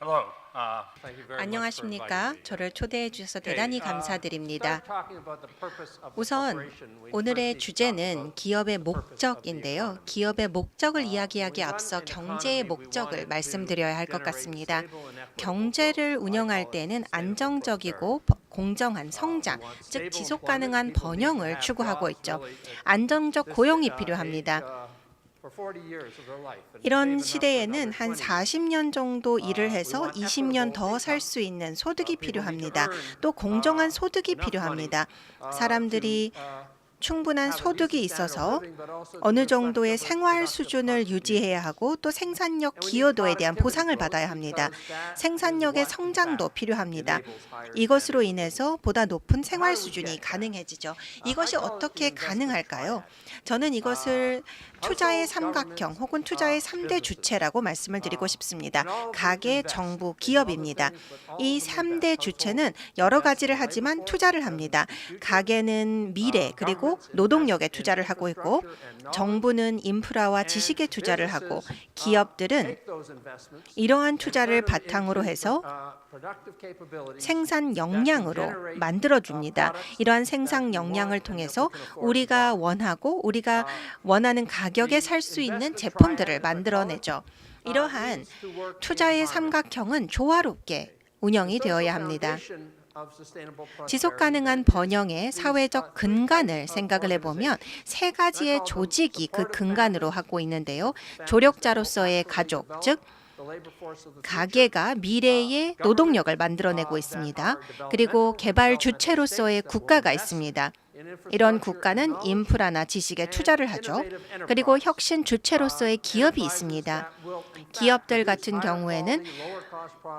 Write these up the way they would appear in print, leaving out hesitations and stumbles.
Hello. 안녕하십니까? 저를 초대해 주셔서 대단히 감사드립니다. 우선 오늘의 주제는 기업의 목적인데요. 기업의 목적을 이야기하기에 앞서 경제의 목적을 말씀드려야 할 것 같습니다. 경제를 운영할 때는 안정적이고 공정한 성장, 즉 지속 가능한 번영을 추구하고 있죠. 안정적 고용이 필요합니다. 이런 시대에는 한 40년 정도 일을 해서 20년 더 살 수 있는 소득이 필요합니다. 또 공정한 소득이 필요합니다. 사람들이 충분한 소득이 있어서 어느 정도의 생활 수준을 유지해야 하고 또 생산력 기여도에 대한 보상을 받아야 합니다. 생산력의 성장도 필요합니다. 이것으로 인해서 보다 높은 생활 수준이 가능해지죠. 이것이 어떻게 가능할까요? 저는 이것을 투자의 삼각형 혹은 투자의 3대 주체라고 말씀을 드리고 싶습니다. 가계, 정부, 기업입니다. 이 3대 주체는 여러 가지를 하지만 투자를 합니다. 가계는 미래 그리고 노동력에 투자를 하고 있고 정부는 인프라와 지식에 투자를 하고 기업들은 이러한 투자를 바탕으로 해서 생산 역량으로 만들어줍니다. 이러한 생산 역량을 통해서 우리가 원하고 우리가 원하는 가격에 살 수 있는 제품들을 만들어내죠. 이러한 투자의 삼각형은 조화롭게 운영이 되어야 합니다. 지속 가능한 번영의 사회적 근간을 생각을 해보면 세 가지의 조직이 그 근간으로 하고 있는데요. 조력자로서의 가족, 즉 가계가 미래의 노동력을 만들어내고 있습니다. 그리고 개발 주체로서의 국가가 있습니다. 이런 국가는 인프라나 지식에 투자를 하죠. 그리고 혁신 주체로서의 기업이 있습니다. 기업들 같은 경우에는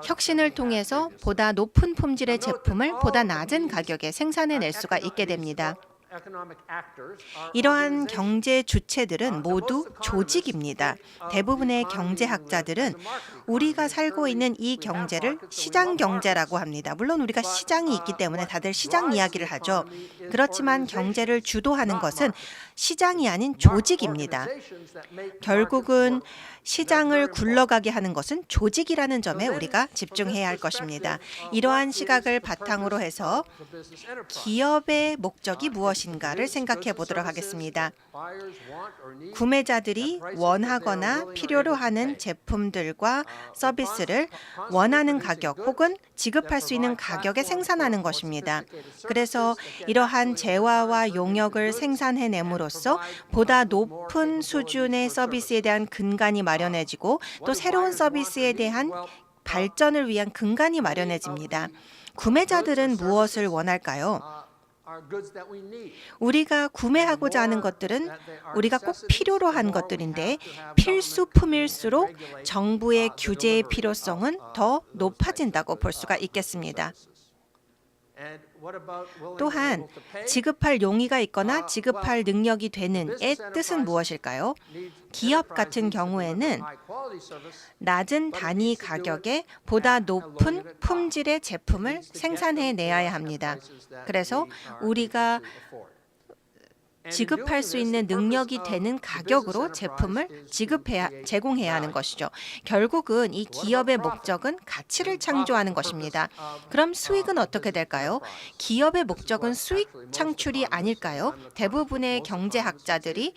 혁신을 통해서 보다 높은 품질의 제품을 보다 낮은 가격에 생산해낼 수가 있게 됩니다. 이러한 경제 주체들은 모두 조직입니다. 대부분의 경제학자들은 우리가 살고 있는 이 경제를 시장 경제라고 합니다. 물론 우리가 시장이 있기 때문에 다들 시장 이야기를 하죠. 그렇지만 경제를 주도하는 것은 시장이 아닌 조직입니다. 결국은 시장을 굴러가게 하는 것은 조직이라는 점에 우리가 집중해야 할 것입니다. 이러한 시각을 바탕으로 해서 기업의 목적이 무엇인가를 생각해 보도록 하겠습니다. 구매자들이 원하거나 필요로 하는 제품들과 서비스를 원하는 가격 혹은 지급할 수 있는 가격에 생산하는 것입니다. 그래서 이러한 재화와 용역을 생산해냄으로써 보다 높은 수준의 서비스에 대한 근간이 마련해지고 또 새로운 서비스에 대한 발전을 위한 근간이 마련해집니다. 구매자들은 무엇을 원할까요? 우리가 구매하고자 하는 것들은 우리가 꼭 필요로 한 것들인데 필수품일수록 정부의 규제의 필요성은 더 높아진다고 볼 수가 있겠습니다. 또한 지급할 용의가 있거나 지급할 능력이 되는의 뜻은 무엇일까요? 기업 같은 경우에는 낮은 단위 가격에 보다 높은 품질의 제품을 생산해내야 합니다. 그래서 우리가 지급할 수 있는 능력이 되는 가격으로 제품을 제공해야 하는 것이죠. 결국은 이 기업의 목적은 가치를 창조하는 것입니다. 그럼 수익은 어떻게 될까요? 기업의 목적은 수익 창출이 아닐까요? 대부분의 경제학자들이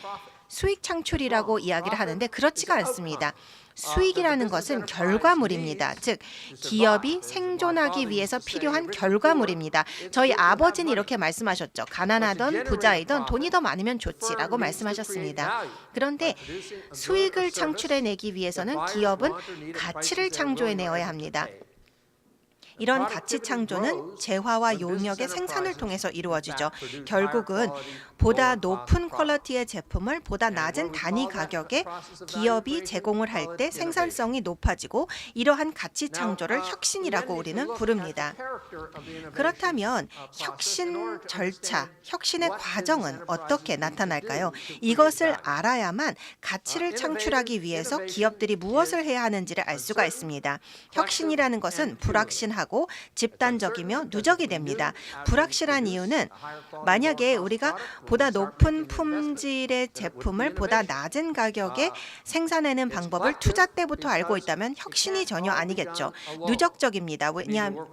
수익 창출이라고 이야기를 하는데 그렇지가 않습니다. 수익이라는 것은 결과물입니다. 즉 기업이 생존하기 위해서 필요한 결과물입니다. 저희 아버지는 이렇게 말씀하셨죠. 가난하던 부자이던 돈이 더 많으면 좋지라고 말씀하셨습니다. 그런데 수익을 창출해내기 위해서는 기업은 가치를 창조해내어야 합니다. 이런 가치 창조는 재화와 용역의 생산을 통해서 이루어지죠. 결국은 보다 높은 퀄리티의 제품을 보다 낮은 단위 가격에 기업이 제공을 할 때 생산성이 높아지고 이러한 가치 창조를 혁신이라고 우리는 부릅니다. 그렇다면 혁신 절차, 혁신의 과정은 어떻게 나타날까요? 이것을 알아야만 가치를 창출하기 위해서 기업들이 무엇을 해야 하는지를 알 수가 있습니다. 혁신이라는 것은 불확실하고 불확실하고 집단적이며 누적이 됩니다. 불확실한 이유는 만약에 우리가 보다 높은 품질의 제품을 보다 낮은 가격에 생산하는 방법을 투자 때부터 알고 있다면 혁신이 전혀 아니겠죠. 누적적입니다.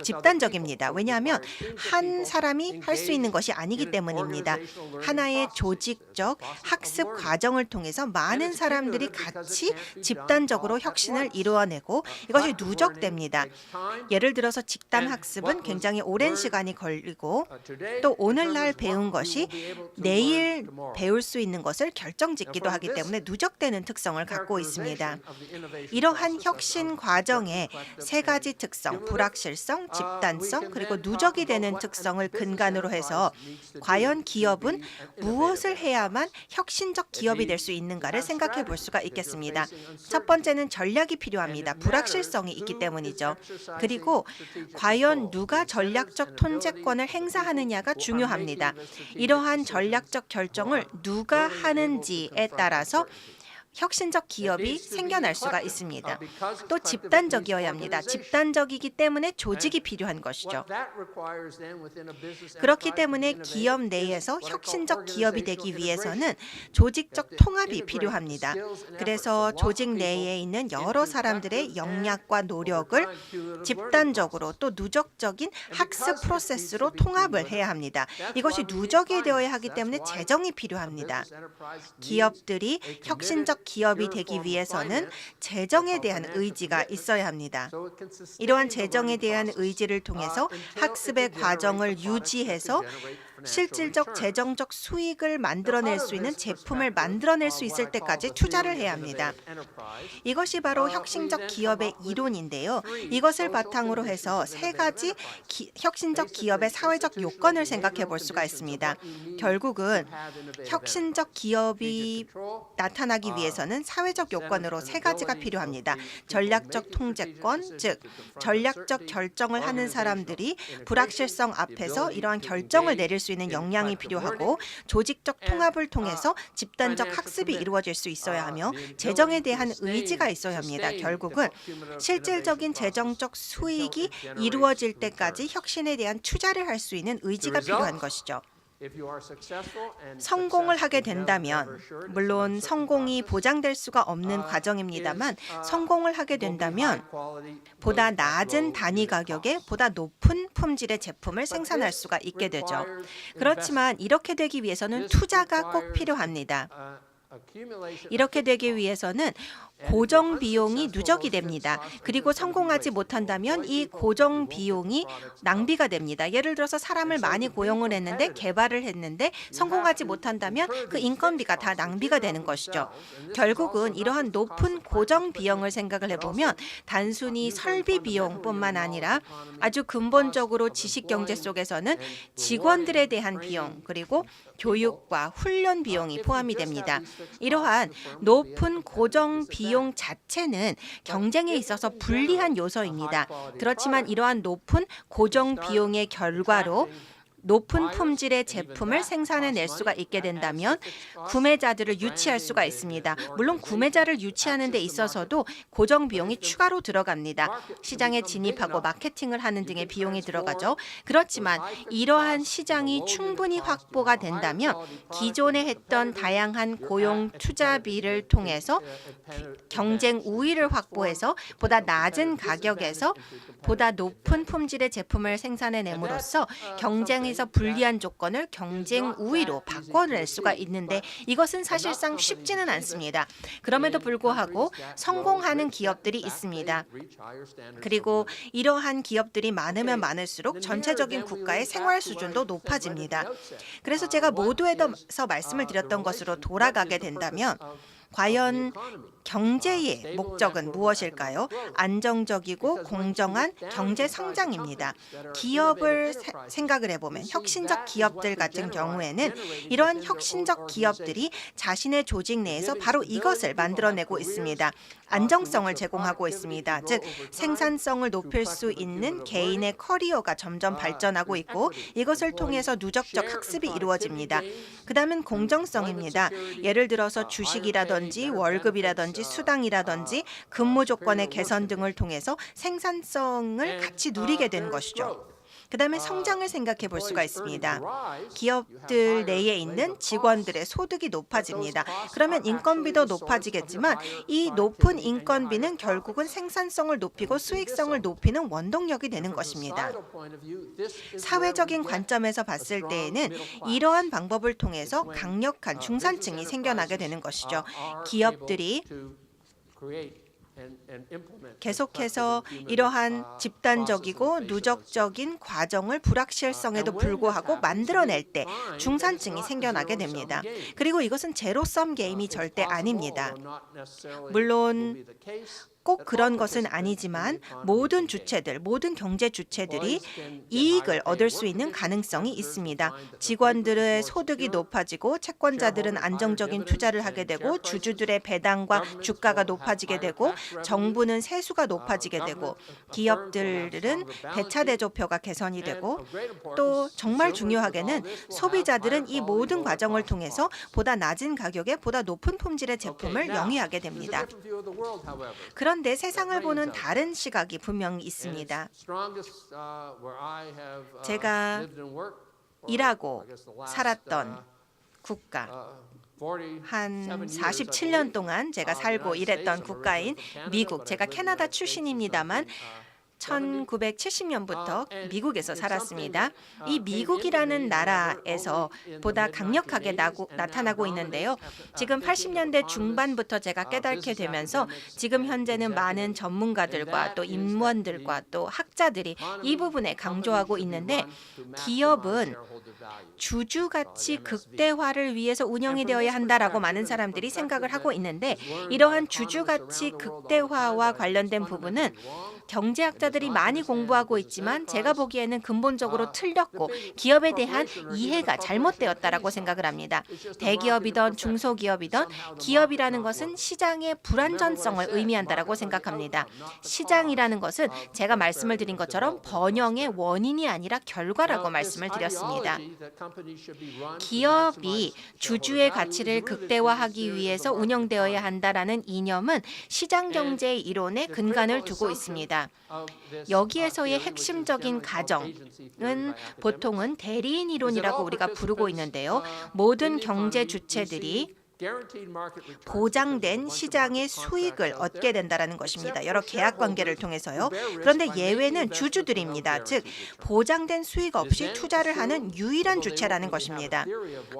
집단적입니다. 왜냐하면 한 사람이 할 수 있는 것이 아니기 때문입니다. 하나의 조직적 학습 과정을 통해서 많은 사람들이 같이 집단적으로 혁신을 이루어내고 이것이 누적됩니다. 예를 들어서 집단 학습은 굉장히 오랜 시간이 걸리고 또 오늘날 배운 것이 내일 배울 수 있는 것을 결정짓기도 하기 때문에 누적되는 특성을 갖고 있습니다. 이러한 혁신 과정의 세 가지 특성, 불확실성, 집단성, 그리고 누적이 되는 특성을 근간으로 해서 과연 기업은 무엇을 해야만 혁신적 기업이 될 수 있는가를 생각해 볼 수가 있겠습니다. 첫 번째는 전략이 필요합니다. 불확실성이 있기 때문이죠. 그리고 과연 누가 전략적 통제권을 행사하느냐가 중요합니다. 이러한 전략적 결정을 누가 하는지에 따라서 혁신적 기업이 생겨날 수가 있습니다. 또 집단적이어야 합니다. 집단적이기 때문에 조직이 필요한 것이죠. 그렇기 때문에 기업 내에서 혁신적 기업이 되기 위해서는 조직적 통합이 필요합니다. 그래서 조직 내에 있는 여러 사람들의 역량과 노력을 집단적으로 또 누적적인 학습 프로세스로 통합을 해야 합니다. 이것이 누적이 되어야 하기 때문에 재정이 필요합니다. 기업들이 혁신적 기업이 되기 위해서는 재정에 대한 의지가 있어야 합니다. 이러한 재정에 대한 의지를 통해서 학습의 과정을 유지해서 실질적 재정적 수익을 만들어낼 수 있는 제품을 만들어낼 수 있을 때까지 투자를 해야 합니다. 이것이 바로 혁신적 기업의 이론인데요. 이것을 바탕으로 해서 세 가지 혁신적 기업의 사회적 요건을 생각해 볼 수가 있습니다. 결국은 혁신적 기업이 나타나기 위해서는 사회적 요건으로 세 가지가 필요합니다. 전략적 통제권, 즉 전략적 결정을 하는 사람들이 불확실성 앞에서 이러한 결정을 내릴 수 있는 역량이 필요하고 조직적 통합을 통해서 집단적 학습이 이루어질 수 있어야 하며 재정에 대한 의지가 있어야 합니다. 결국은 실질적인 재정적 수익이 이루어질 때까지 혁신에 대한 투자를 할 수 있는 의지가 필요한 것이죠. 성공을 하게 된다면, 물론 성공이 보장될 수가 없는 과정입니다만 성공을 하게 된다면 보다 낮은 단위 가격에 보다 높은 품질의 제품을 생산할 수가 있게 되죠. 그렇지만 이렇게 되기 위해서는 투자가 꼭 필요합니다. 이렇게 되기 위해서는 고정 비용이 누적이 됩니다. 그리고 성공하지 못한다면 이 고정 비용이 낭비가 됩니다. 예를 들어서 사람을 많이 고용을 했는데 개발을 했는데 성공하지 못한다면 그 인건비가 다 낭비가 되는 것이죠. 결국은 이러한 높은 고정 비용을 생각을 해보면 단순히 설비 비용뿐만 아니라 아주 근본적으로 지식 경제 속에서는 직원들에 대한 비용 그리고 교육과 훈련 비용이 포함이 됩니다. 이러한 높은 고정 비용 자체는 경쟁에 있어서 불리한 요소입니다. 그렇지만 이러한 높은 고정 비용의 결과로 높은 품질의 제품을 생산해낼 수가 있게 된다면 구매자들을 유치할 수가 있습니다. 물론 구매자를 유치하는 데 있어서도 고정 비용이 추가로 들어갑니다. 시장에 진입하고 마케팅을 하는 등의 비용이 들어가죠. 그렇지만 이러한 시장이 충분히 확보가 된다면 기존에 했던 다양한 고용 투자비를 통해서 경쟁 우위를 확보해서 보다 낮은 가격에서 보다 높은 품질의 제품을 생산해냄으로써 경쟁에서 불리한 조건을 경쟁 우위로 바꿔낼 수가 있는데 이것은 사실상 쉽지는 않습니다. 그럼에도 불구하고 성공하는 기업들이 있습니다. 그리고 이러한 기업들이 많으면 많을수록 전체적인 국가의 생활 수준도 높아집니다. 그래서 제가 모두에서 말씀을 드렸던 것으로 돌아가게 된다면 과연 경제의 목적은 무엇일까요? 안정적이고 공정한 경제 성장입니다. 기업을 생각을 해보면 혁신적 기업들 같은 경우에는 이러한 혁신적 기업들이 자신의 조직 내에서 바로 이것을 만들어내고 있습니다. 안정성을 제공하고 있습니다. 즉 생산성을 높일 수 있는 개인의 커리어가 점점 발전하고 있고 이것을 통해서 누적적 학습이 이루어집니다. 그다음은 공정성입니다. 예를 들어서 주식이라든지 월급이라든지 수당이라든지 근무 조건의 개선 등을 통해서 생산성을 같이 누리게 되는 것이죠. 그다음에 성장을 생각해 볼 수가 있습니다. 기업들 내에 있는 직원들의 소득이 높아집니다. 그러면 인건비도 높아지겠지만 이 높은 인건비는 결국은 생산성을 높이고 수익성을 높이는 원동력이 되는 것입니다. 사회적인 관점에서 봤을 때에는 이러한 방법을 통해서 강력한 중산층이 생겨나게 되는 것이죠. 기업들이 계속해서 이러한 집단적이고 누적적인 과정을 불확실성에도 불구하고 만들어낼 때 중산층이 생겨나게 됩니다. 그리고 이것은 제로섬 게임이 절대 아닙니다. 물론 꼭 그런 것은 아니지만 모든 주체들, 모든 경제 주체들이 이익을 얻을 수 있는 가능성이 있습니다. 직원들의 소득이 높아지고 채권자들은 안정적인 투자를 하게 되고 주주들의 배당과 주가가 높아지게 되고 정부는 세수가 높아지게 되고 기업들은 배차 대조표가 개선이 되고 또 정말 중요하게는 소비자들은 이 모든 과정을 통해서 보다 낮은 가격에 보다 높은 품질의 제품을 영위하게 됩니다. 그런데 세상을 보는 다른 시각이 분명히 있습니다. 제가 일하고 살았던 국가, 한 47년 동안 제가 살고 일했던 국가인 미국, 제가 캐나다 출신입니다만 1970년부터 미국에서 살았습니다. 이 미국이라는 나라에서 보다 강력하게 나타나고 있는데요. 지금 80년대 중반부터 제가 깨닫게 되면서 지금 현재는 많은 전문가들과 또 임원들과 또 학자들이 이 부분에 강조하고 있는데 기업은 주주 가치 극대화를 위해서 운영이 되어야 한다라고 많은 사람들이 생각을 하고 있는데 이러한 주주 가치 극대화와 관련된 부분은 경제학자들이 많이 공부하고 있지만 제가 보기에는 근본적으로 틀렸고 기업에 대한 이해가 잘못되었다라고 생각을 합니다. 대기업이든 중소기업이든 기업이라는 것은 시장의 불안전성을 의미한다라고 생각합니다. 시장이라는 것은 제가 말씀을 드린 것처럼 번영의 원인이 아니라 결과라고 말씀을 드렸습니다. 기업이 주주의 가치를 극대화하기 위해서 운영되어야 한다라는 이념은 시장 경제의 이론에 근간을 두고 있습니다. 여기에서의 핵심적인 가정은 보통은 대리인 이론이라고 우리가 부르고 있는데요. 모든 경제 주체들이 보장된 시장의 수익을 얻게 된다는 것입니다. 여러 계약 관계를 통해서요. 그런데 예외는 주주들입니다. 즉 보장된 수익 없이 투자를 하는 유일한 주체라는 것입니다.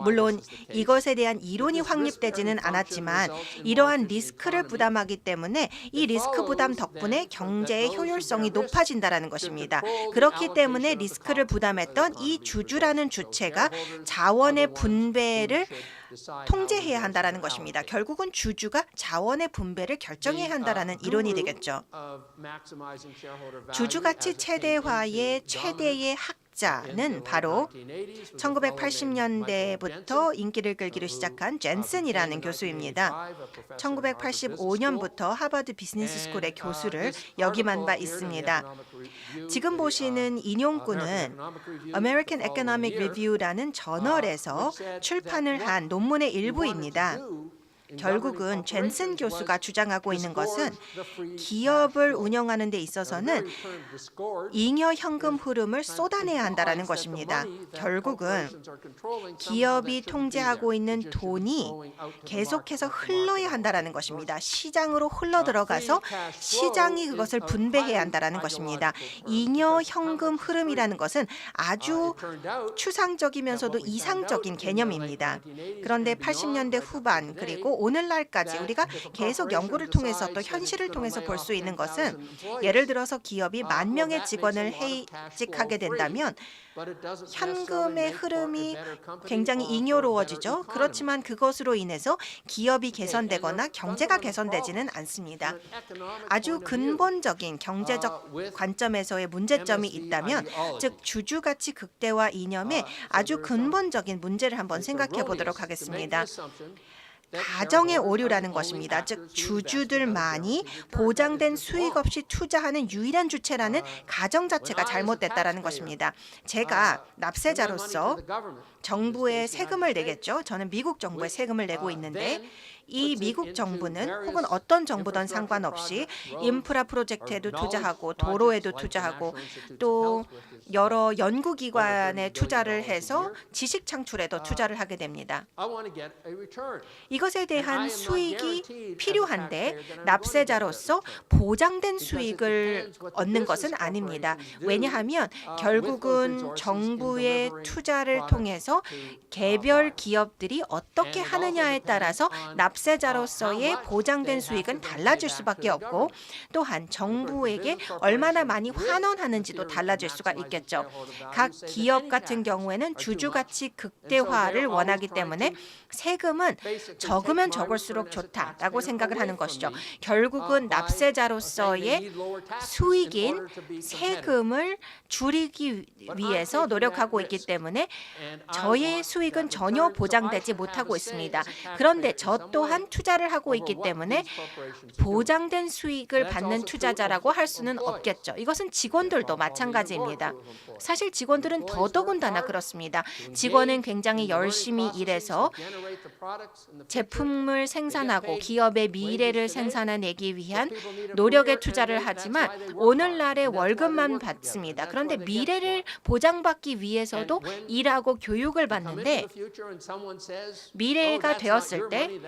물론 이것에 대한 이론이 확립되지는 않았지만 이러한 리스크를 부담하기 때문에 이 리스크 부담 덕분에 경제의 효율성이 높아진다는 것입니다. 그렇기 때문에 리스크를 부담했던 이 주주라는 주체가 자원의 분배를 통제해야 한다라는 것입니다. 결국은 주주가 자원의 분배를 결정해야 한다라는 이론이 되겠죠. 주주 가치 최대화의 최대의 학자는 바로 1980년대부터 인기를 끌기로 시작한 젠슨이라는 교수입니다. 1985년부터 하버드 비즈니스 스쿨의 교수를 역임한 바 있습니다. 지금 보시는 인용구는 American Economic Review라는 저널에서 출판을 한 논문의 일부입니다. 결국은 젠슨 교수가 주장하고 있는 것은 기업을 운영하는 데 있어서는 잉여 현금 흐름을 쏟아내야 한다는 것입니다. 결국은 기업이 통제하고 있는 돈이 계속해서 흘러야 한다는 것입니다. 시장으로 흘러 들어가서 시장이 그것을 분배해야 한다는 것입니다. 잉여 현금 흐름이라는 것은 아주 추상적이면서도 이상적인 개념입니다. 그런데 80년대 후반 그리고 오늘날까지 우리가 계속 연구를 통해서 또 현실을 통해서 볼 수 있는 것은 예를 들어서 기업이 10,000명의 직원을 해직하게 된다면 현금의 흐름이 굉장히 잉여로워지죠. 그렇지만 그것으로 인해서 기업이 개선되거나 경제가 개선되지는 않습니다. 아주 근본적인 경제적 관점에서의 문제점이 있다면 즉 주주가치 극대화 이념의 아주 근본적인 문제를 한번 생각해 보도록 하겠습니다. 가정의 오류라는 것입니다. 즉 주주들만이 보장된 수익 없이 투자하는 유일한 주체라는 가정 자체가 잘못됐다라는 것입니다. 제가 납세자로서 정부에 세금을 내겠죠. 저는 미국 정부에 세금을 내고 있는데 이 미국 정부는 혹은 어떤 정부든 상관없이 인프라 프로젝트에도 투자하고 도로에도 투자하고 또 여러 연구기관에 투자를 해서 지식 창출에도 투자를 하게 됩니다. 이것에 대한 수익이 필요한데 납세자로서 보장된 수익을 얻는 것은 아닙니다. 왜냐하면 결국은 정부의 투자를 통해서 개별 기업들이 어떻게 하느냐에 따라서 납세자로서의 보장된 수익은 달라질 수밖에 없고 또한 정부에게 얼마나 많이 환원하는지도 달라질 수가 있겠죠. 각 기업 같은 경우에는 주주 가치 극대화를 원하기 때문에 세금은 적으면 적을수록 좋다라고 생각을 하는 것이죠. 결국은 납세자로서의 수익인 세금을 줄이기 위해서 노력하고 있기 때문에 저의 수익은 전혀 보장되지 못하고 있습니다. 그런데 저 또한 투자를 하고 있기 때문에 보장된 수익을 받는 투자자라고 할 수는 없겠죠. 이것은 직원들도 마찬가지입니다. 사실 직원들은 더더군다나 그렇습니다. 직원은 굉장히 열심히 일해서 제품을 생산하고 기업의 미래를 생산해내기 위한 노력에 투자를 하지만 오늘날의 월급만 받습니다. 그런데 미래를 보장받기 위해서도 일하고 교육을 받는데 미래가 되었을 때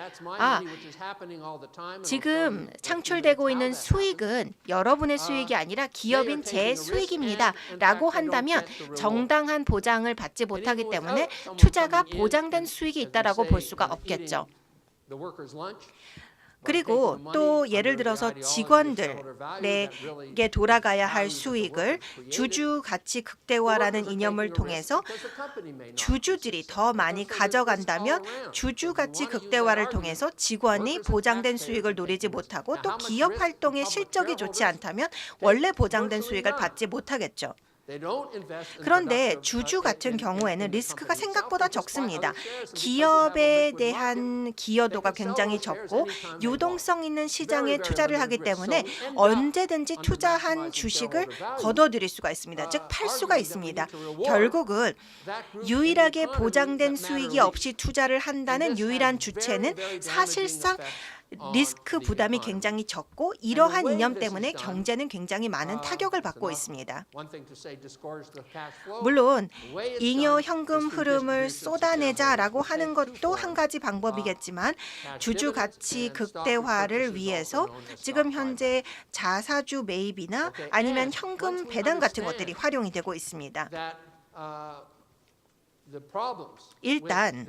지금 창출되고 있는 수익은 여러분의 수익이 아니라 기업인 제 수익입니다 라고 한다면 정당한 보장을 받지 못하기 때문에 투자가 보장된 수익이 있다라고 볼 수가 없겠죠. 그리고 또 예를 들어서 직원들에게 돌아가야 할 수익을 주주 가치 극대화라는 이념을 통해서 주주들이 더 많이 가져간다면 주주 가치 극대화를 통해서 직원이 보장된 수익을 누리지 못하고 또 기업 활동의 실적이 좋지 않다면 원래 보장된 수익을 받지 못하겠죠. 그런데 주주 같은 경우에는 리스크가 생각보다 적습니다. 기업에 대한 기여도가 굉장히 적고 유동성 있는 시장에 투자를 하기 때문에 언제든지 투자한 주식을 거둬들일 수가 있습니다. 즉 팔 수가 있습니다. 결국은 유일하게 보장된 수익이 없이 투자를 한다는 유일한 주체는 사실상 리스크 부담이 굉장히 적고 이러한 이념 때문에 경제는 굉장히 많은 타격을 받고 있습니다. 물론 잉여 현금 흐름을 쏟아내자라고 하는 것도 한 가지 방법이겠지만 주주 가치 극대화를 위해서 지금 현재 자사주 매입이나 아니면 현금 배당 같은 것들이 활용이 되고 있습니다. 일단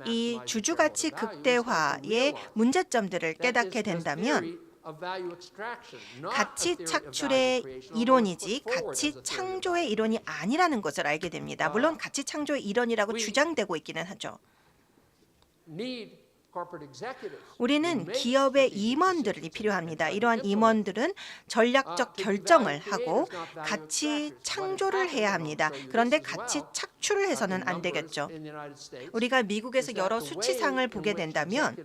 이 주주가치 극대화의 문제점들을 깨닫게 된다면 가치 착출의 이론이지 가치 창조의 이론이 아니라는 것을 알게 됩니다. 물론 가치 창조의 이론이라고 주장되고 있기는 하죠. 우리는 기업의 임원들이 필요합니다. 이러한 임원들은 전략적 결정을 하고 가치 창조를 해야 합니다. 그런데 가치 착출을 해서는 안 되겠죠. 우리가 미국에서 여러 수치상을 보게 된다면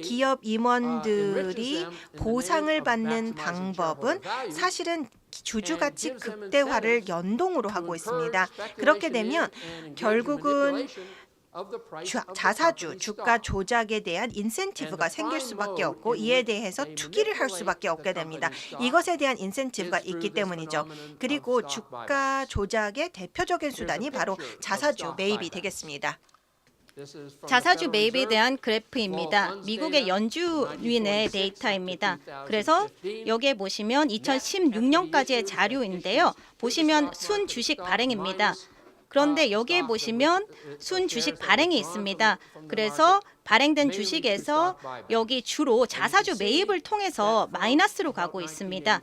기업 임원들이 보상을 받는 방법은 사실은 주주가치 극대화를 연동으로 하고 있습니다. 그렇게 되면 결국은 자사주, 주가 조작에 대한 인센티브가 생길 수밖에 없고 이에 대해서 투기를 할 수밖에 없게 됩니다. 이것에 대한 인센티브가 있기 때문이죠. 그리고 주가 조작의 대표적인 수단이 바로 자사주 매입이 되겠습니다. 자사주 매입에 대한 그래프입니다. 미국의 연준의 데이터입니다. 그래서 여기에 보시면 2016년까지의 자료인데요. 보시면 순 주식 발행입니다. 그런데 여기에 보시면 순 주식 발행이 있습니다. 그래서 발행된 주식에서 여기 주로 자사주 매입을 통해서 마이너스로 가고 있습니다.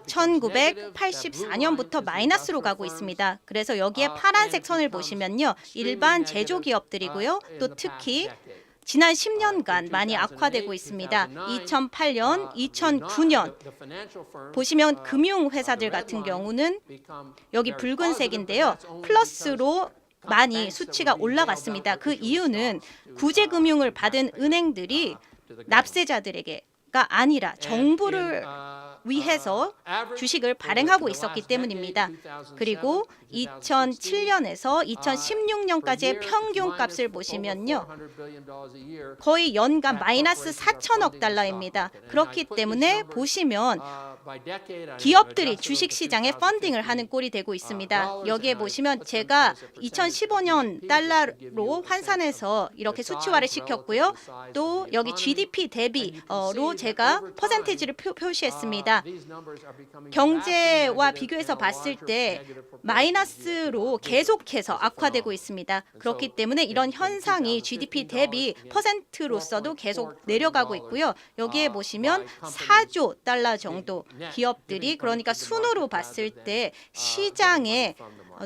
1984년부터 마이너스로 가고 있습니다. 그래서 여기에 파란색 선을 보시면요. 일반 제조기업들이고요. 또 특히 지난 10년간 많이 악화되고 있습니다. 2008년, 2009년 보시면 금융회사들 같은 경우는 여기 붉은색인데요. 플러스로 많이 수치가 올라갔습니다. 그 이유는 구제금융을 받은 은행들이 납세자들에게가 아니라 정부를 위해서 주식을 발행하고 있었기 때문입니다. 그리고 2007년에서 2016년까지의 평균값을 보시면요. 거의 연간 마이너스 4천억 달러입니다. 그렇기 때문에 보시면 기업들이 주식시장에 펀딩을 하는 꼴이 되고 있습니다. 여기에 보시면 제가 2015년 달러로 환산해서 이렇게 수치화를 시켰고요. 또 여기 GDP 대비로 제가 퍼센티지를 표시했습니다. 경제와 비교해서 봤을 때 마이너스로 계속해서 악화되고 있습니다. 그렇기 때문에 이런 현상이 GDP 대비 퍼센트로서도 계속 내려가고 있고요. 여기에 보시면 4조 달러 정도 기업들이 그러니까 순으로 봤을 때 시장에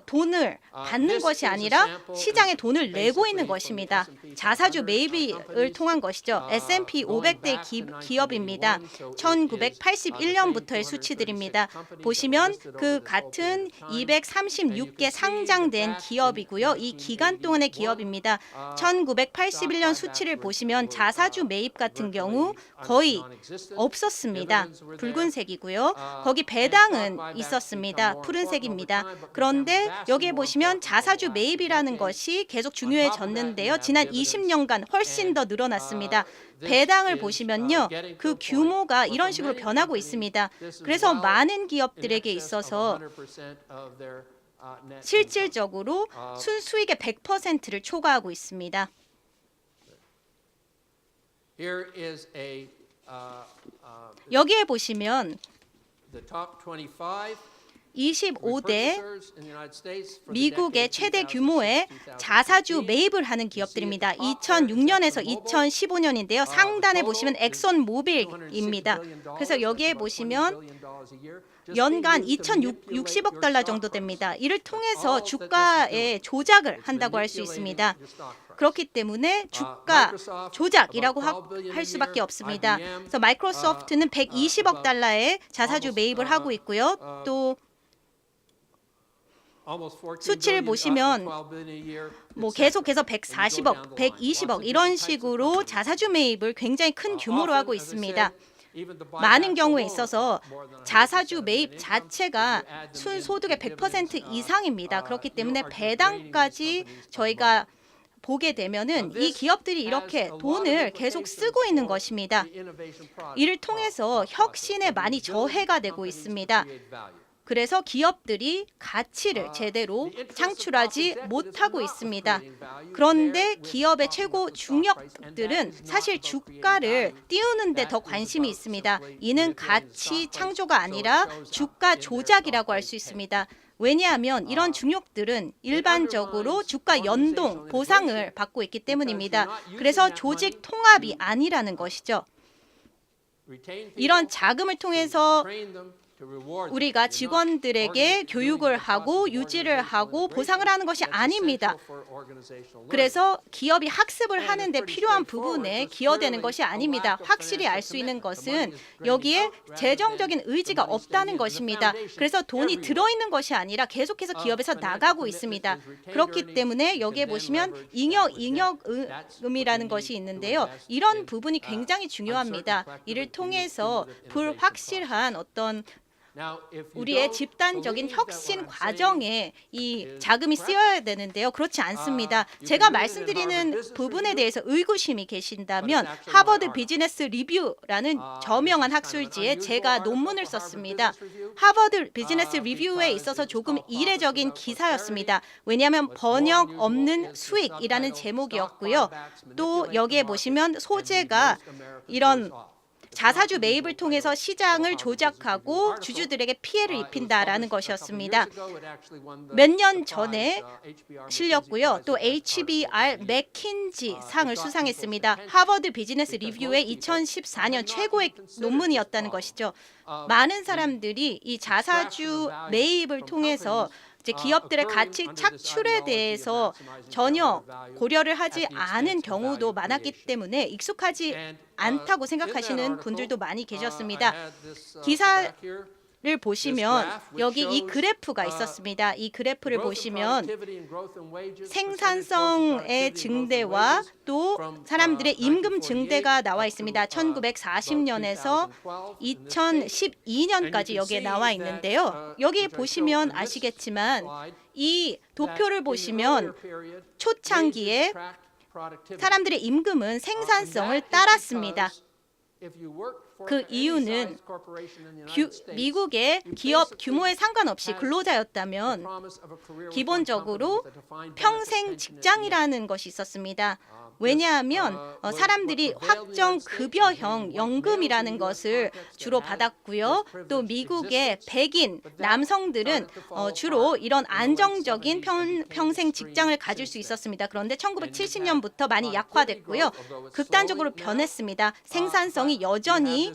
돈을 받는 것이 아니라 시장에 돈을 내고 있는 것입니다. 자사주 매입을 통한 것이죠. S&P 500대 기업입니다. 1981년부터의 수치들입니다. 보시면 그 같은 236개 상장된 기업이고요. 이 기간 동안의 기업입니다. 1981년 수치를 보시면 자사주 매입 같은 경우 거의 없었습니다. 붉은색이고요. 거기 배당은 있었습니다. 푸른색입니다. 그런데 여기에 보시면 자사주 매입이라는 것이 계속 중요해졌는데요. 지난 20년간 훨씬 더 늘어났습니다. 배당을 보시면요. 그 규모가 이런 식으로 변하고 있습니다. 그래서 많은 기업들에게 있어서 실질적으로 순수익의 100%를 초과하고 있습니다. 여기에 보시면 25대 미국의 최대 규모의 자사주 매입을 하는 기업들입니다. 2006년에서 2015년인데요. 상단에 보시면 엑손 모빌입니다. 그래서 여기에 보시면 연간 2,060억 달러 정도 됩니다. 이를 통해서 주가의 조작을 한다고 할 수 있습니다. 그렇기 때문에 주가 조작이라고 할 수밖에 없습니다. 그래서 마이크로소프트는 120억 달러의 자사주 매입을 하고 있고요. 또 수치를 보시면 계속해서 140억, 120억 이런 식으로 자사주 매입을 굉장히 큰 규모로 하고 있습니다. 많은 경우에 있어서 자사주 매입 자체가 순소득의 100% 이상입니다. 그렇기 때문에 배당까지 저희가 보게 되면은 이 기업들이 이렇게 돈을 계속 쓰고 있는 것입니다. 이를 통해서 혁신에 많이 저해가 되고 있습니다. 그래서 기업들이 가치를 제대로 창출하지 못하고 있습니다. 그런데 기업의 최고 중역들은 사실 주가를 띄우는 데 더 관심이 있습니다. 이는 가치 창조가 아니라 주가 조작이라고 할 수 있습니다. 왜냐하면 이런 중역들은 일반적으로 주가 연동 보상을 받고 있기 때문입니다. 그래서 조직 통합이 아니라는 것이죠. 이런 자금을 통해서 우리가 직원들에게 교육을 하고 유지를 하고 보상을 하는 것이 아닙니다. 그래서 기업이 학습을 하는 데 필요한 부분에 기여되는 것이 아닙니다. 확실히 알 수 있는 것은 여기에 재정적인 의지가 없다는 것입니다. 그래서 돈이 들어있는 것이 아니라 계속해서 기업에서 나가고 있습니다. 그렇기 때문에 여기에 보시면 잉여금이라는 것이 있는데요. 이런 부분이 굉장히 중요합니다. 이를 통해서 불확실한 어떤 우리의 집단적인 혁신 과정에 이 자금이 쓰여야 되는데요. 그렇지 않습니다. 제가 말씀드리는 부분에 대해서 의구심이 계신다면 하버드 비즈니스 리뷰라는 저명한 학술지에 제가 논문을 썼습니다. 하버드 비즈니스 리뷰에 있어서 조금 이례적인 기사였습니다. 왜냐하면 번역 없는 수익이라는 제목이었고요. 또 여기에 보시면 소재가 이런 자사주 매입을 통해서 시장을 조작하고 주주들에게 피해를 입힌다라는 것이었습니다. 몇 년 전에 실렸고요. 또 HBR 맥킨지 상을 수상했습니다. 하버드 비즈니스 리뷰의 2014년 최고의 논문이었다는 것이죠. 많은 사람들이 이 자사주 매입을 통해서 이제 기업들의 가치 착출에 대해서 전혀 고려를 하지 않은 경우도 많았기 때문에 익숙하지 않다고 생각하시는 분들도 많이 계셨습니다. 기사 를 보시면 여기 이 그래프가 있었습니다. 이 그래프를 보시면 생산성의 증대와 또 사람들의 임금 증대가 나와 있습니다. 1940년에서 2012년까지 여기에 나와 있는데요. 여기 보시면 아시겠지만 이 도표를 보시면 초창기에 사람들의 임금은 생산성을 따랐습니다. 그 이유는 미국의 기업 규모에 상관없이 근로자였다면 기본적으로 평생 직장이라는 것이 있었습니다. 왜냐하면 사람들이 확정 급여형 연금이라는 것을 주로 받았고요. 또 미국의 백인 남성들은 주로 이런 안정적인 평생 직장을 가질 수 있었습니다. 그런데 1970년부터 많이 약화됐고요. 극단적으로 변했습니다. 생산성이 여전히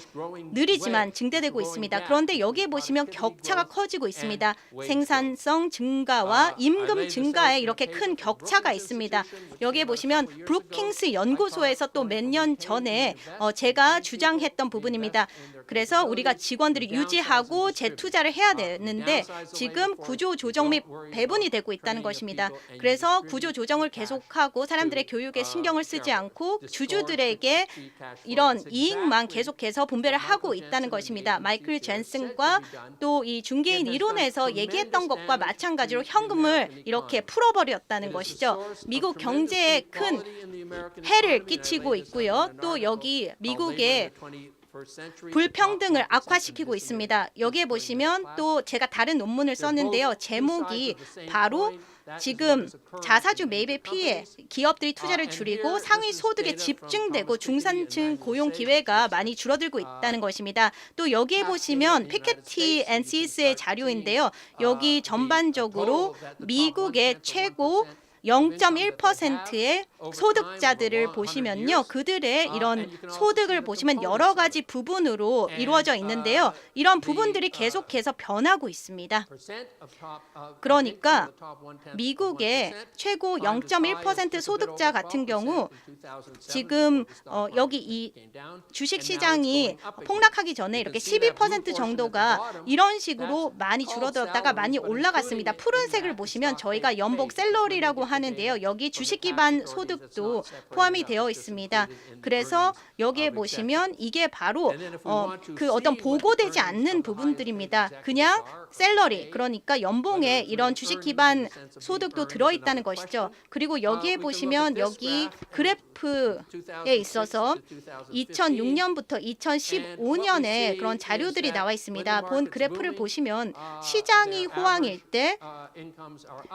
느리지만 증대되고 있습니다. 그런데 여기에 보시면 격차가 커지고 있습니다. 생산성 증가와 임금 증가에 이렇게 큰 격차가 있습니다. 여기에 보시면 브루킹스 연구소에서 또 몇 년 전에 제가 주장했던 부분입니다. 그래서 우리가 직원들을 유지하고 재투자를 해야 되는데 지금 구조 조정 및 배분이 되고 있다는 것입니다. 그래서 구조 조정을 계속하고 사람들의 교육에 신경을 쓰지 않고 주주들에게 이런 이익만 계속해서 분배를 하고 있다는 것입니다. 마이클 젠슨과 또 이 중개인 이론에서 얘기했던 것과 마찬가지로 현금을 이렇게 풀어버렸다는 것이죠. 미국 경제에 큰 해를 끼치고 있고요. 또 여기 미국의 불평등을 악화시키고 있습니다. 여기에 보시면 또 제가 다른 논문을 썼는데요. 제목이 바로 지금 자사주 매입의 피해, 기업들이 투자를 줄이고 상위 소득에 집중되고 중산층 고용 기회가 많이 줄어들고 있다는 것입니다. 또 여기에 보시면 피케티 앤 시스의 자료인데요. 여기 전반적으로 미국의 최고 0.1%의 소득자들을 보시면요. 그들의 이런 소득을 보시면 여러 가지 부분으로 이루어져 있는데요. 이런 부분들이 계속해서 변하고 있습니다. 그러니까 미국의 최고 0.1% 소득자 같은 경우 지금 여기 이 주식시장이 폭락하기 전에 이렇게 12% 정도가 이런 식으로 많이 줄어들었다가 많이 올라갔습니다. 푸른색을 보시면 저희가 연봉 샐러리라고 하는데요. 여기 주식 기반 소득도 포함이 되어 있습니다. 그래서 여기에 보시면 이게 바로 그 어떤 보고되지 않는 부분들입니다. 그냥 샐러리, 그러니까 연봉에 이런 주식 기반 소득도 들어있다는 것이죠. 그리고 여기에 보시면 여기 그래프에 있어서 2006년부터 2015년에 그런 자료들이 나와 있습니다. 본 그래프를 보시면 시장이 호황일 때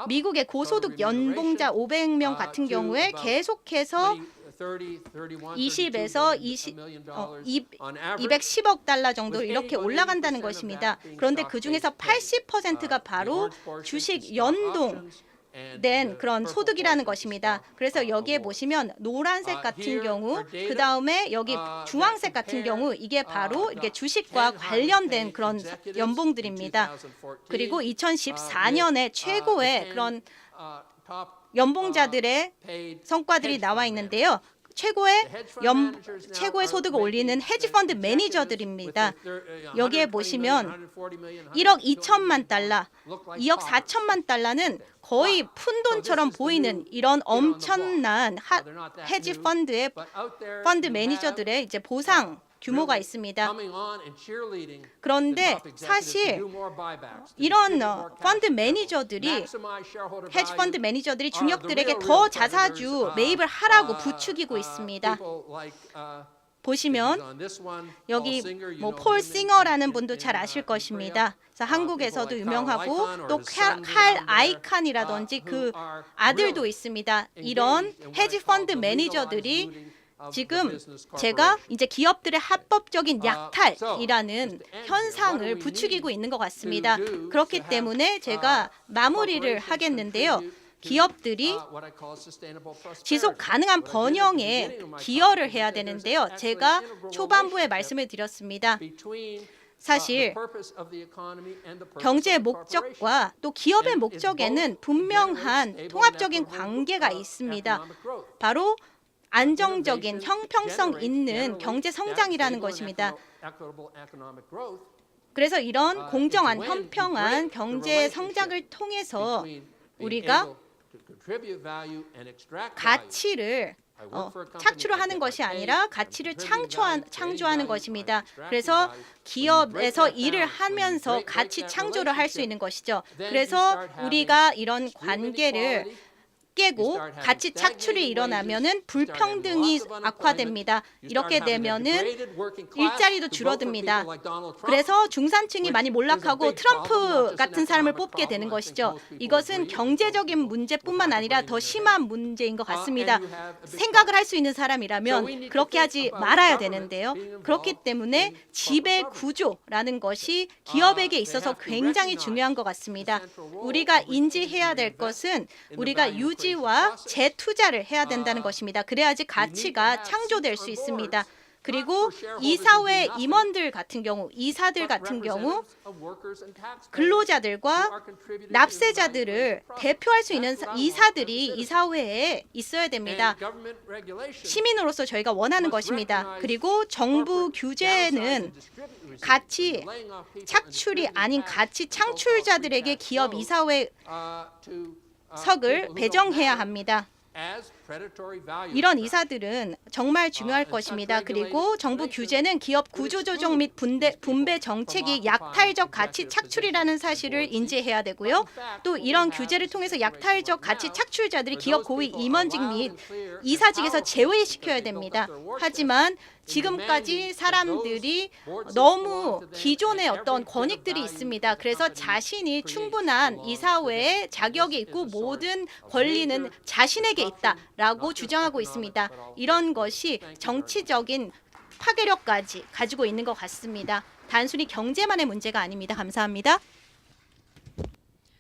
미국의 고소득 연봉자 500명 같은 경우에 계속해서 20에서 210억 달러 정도 이렇게 올라간다는 것입니다. 그런데 그 중에서 80%가 바로 주식 연동된 그런 소득이라는 것입니다. 그래서 여기에 보시면 노란색 같은 경우, 그 다음에 여기 주황색 같은 경우 이게 바로 이렇게 주식과 관련된 그런 연봉들입니다. 그리고 2014년에 최고의 그런 연봉자들의 성과들이 나와 있는데요. 최고의 소득을 올리는 헤지펀드 매니저들입니다. 여기에 보시면 1억 2천만 달러, 2억 4천만 달러는 거의 푼돈처럼 보이는 이런 엄청난 헤지펀드의 펀드 매니저들의 이제 보상 규모가 있습니다. 그런데 사실 이런 펀드 매니저들이 헤지 펀드 매니저들이 중역들에게 더 자사주 매입을 하라고 부추기고 있습니다. 보시면 여기 뭐 폴 싱어라는 분도 잘 아실 것입니다. 그래서 한국에서도 유명하고 또 칼 아이칸이라든지 그 아들도 있습니다. 이런 헤지 펀드 매니저들이 지금 제가 이제 기업들의 합법적인 약탈이라는 현상을 부추기고 있는 것 같습니다. 그렇기 때문에 제가 마무리를 하겠는데요. 기업들이 지속 가능한 번영에 기여를 해야 되는데요. 제가 초반부에 말씀을 드렸습니다. 사실 경제의 목적과 또 기업의 목적에는 분명한 통합적인 관계가 있습니다. 바로 안정적인 형평성 있는 경제 성장이라는 것입니다. 그래서 이런 공정한 현평한 경제 성장을 통해서 우리가 가치를 착취를 하는 것이 아니라 가치를 창조하는 것입니다. 그래서 기업에서 일을 하면서 가치 창조를 할 수 있는 것이죠. 그래서 우리가 이런 관계를 깨고 가치 착취를 일어나면은 불평등이 악화됩니다. 이렇게 되면은 일자리도 줄어듭니다. 그래서 중산층이 많이 몰락하고 트럼프 같은 사람을 뽑게 되는 것이죠. 이것은 경제적인 문제뿐만 아니라 더 심한 문제인 것 같습니다. 생각을 할 수 있는 사람이라면 그렇게 하지 말아야 되는데요. 그렇기 때문에 지배 구조라는 것이 기업에게 있어서 굉장히 중요한 것 같습니다. 우리가 인지해야 될 것은 우리가 유지와 재투자를 해야 된다는 것입니다. 그래야지 가치가 창조될 수 있습니다. 그리고 이사회 임원들 같은 경우, 이사들 같은 경우 근로자들과 납세자들을 대표할 수 있는 이사들이 이사회에 있어야 됩니다. 시민으로서 저희가 원하는 것입니다. 그리고 정부 규제는 가치 착취이 아닌 가치 창출자들에게 기업 이사회 석을 배정해야 합니다. 이런 이사들은 정말 중요할 것입니다. 그리고 정부 규제는 기업 구조조정 및 분배 정책이 약탈적 가치 착취라는 사실을 인지해야 되고요. 또 이런 규제를 통해서 약탈적 가치 착취자들이 기업 고위 임원직 및 이사직에서 제외시켜야 됩니다. 하지만 지금까지 사람들이 너무 기존의 어떤 권익들이 있습니다. 그래서 자신이 충분한 이사회에 자격이 있고 모든 권리는 자신에게 있다라고 주장하고 있습니다. 이런 것이 정치적인 파괴력까지 가지고 있는 것 같습니다. 단순히 경제만의 문제가 아닙니다. 감사합니다.